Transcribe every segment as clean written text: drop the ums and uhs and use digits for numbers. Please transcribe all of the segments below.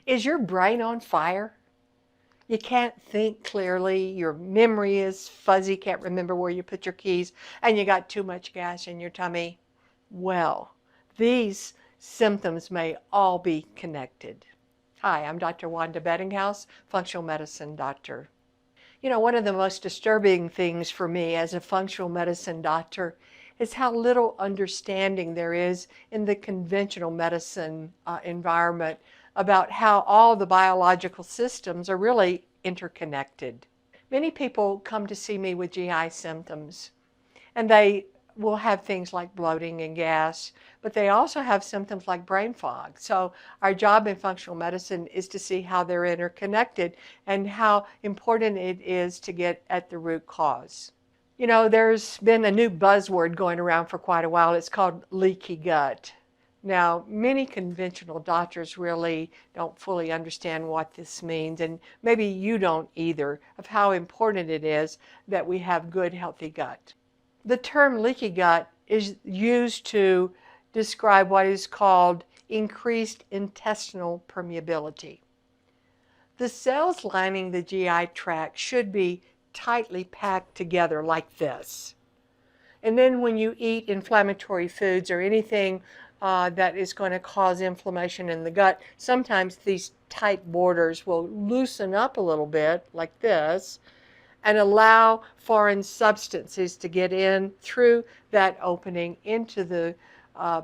Is your brain on fire? You can't think clearly, your memory is fuzzy, can't remember where you put your keys, and you got too much gas in your tummy. Well, these symptoms may all be connected. Hi, I'm Dr. Wanda Bettinghouse, functional medicine doctor. You know, one of the most disturbing things for me as a functional medicine doctor is how little understanding there is in the conventional medicine environment about how all the biological systems are really interconnected. Many people come to see me with GI symptoms, and they will have things like bloating and gas, but they also have symptoms like brain fog. So our job in functional medicine is to see how they're interconnected and how important it is to get at the root cause. You know, there's been a new buzzword going around for quite a while. It's called leaky gut. Now, many conventional doctors really don't fully understand what this means, and maybe you don't either, of how important it is that we have good, healthy gut. The term leaky gut is used to describe what is called increased intestinal permeability. The cells lining the GI tract should be tightly packed together like this. And then when you eat inflammatory foods or anything that is going to cause inflammation in the gut, sometimes these tight borders will loosen up a little bit like this and allow foreign substances to get in through that opening into the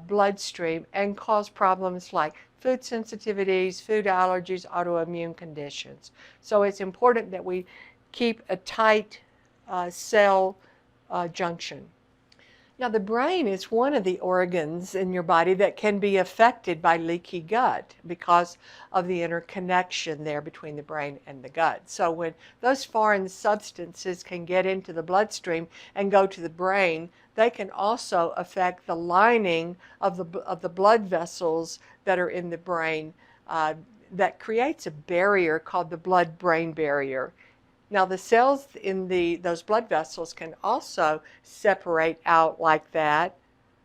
bloodstream and cause problems like food sensitivities, food allergies, autoimmune conditions. So it's important that we keep a tight cell junction. Now, the brain is one of the organs in your body that can be affected by leaky gut because of the interconnection there between the brain and the gut. So when those foreign substances can get into the bloodstream and go to the brain, they can also affect the lining of the blood vessels that are in the brain that creates a barrier called the blood-brain barrier. Now the cells in those blood vessels can also separate out like that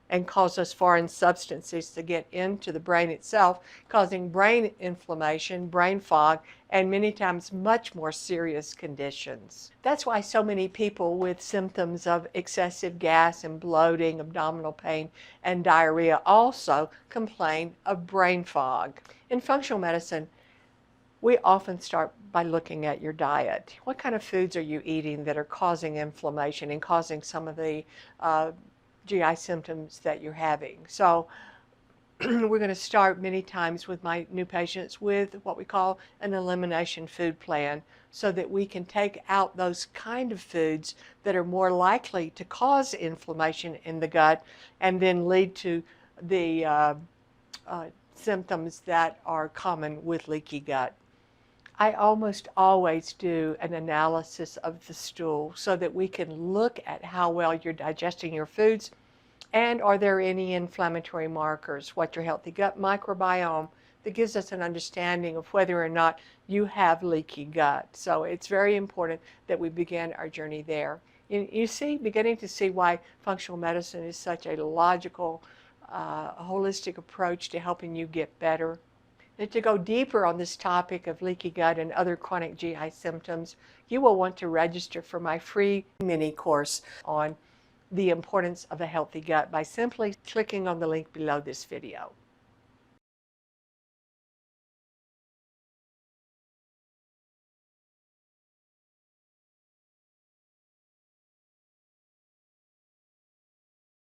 and cause those foreign substances to get into the brain itself, causing brain inflammation, brain fog, and many times much more serious conditions. That's why so many people with symptoms of excessive gas and bloating, abdominal pain, and diarrhea also complain of brain fog. In functional medicine, we often start by looking at your diet. What kind of foods are you eating that are causing inflammation and causing some of the GI symptoms that you're having? So we're going to start many times with my new patients with what we call an elimination food plan so that we can take out those kind of foods that are more likely to cause inflammation in the gut and then lead to the symptoms that are common with leaky gut. I almost always do an analysis of the stool so that we can look at how well you're digesting your foods and are there any inflammatory markers, what's your healthy gut microbiome that gives us an understanding of whether or not you have leaky gut. So it's very important that we begin our journey there. You see, beginning to see why functional medicine is such a logical, holistic approach to helping you get better. And to go deeper on this topic of leaky gut and other chronic GI symptoms, you will want to register for my free mini course on the importance of a healthy gut by simply clicking on the link below this video.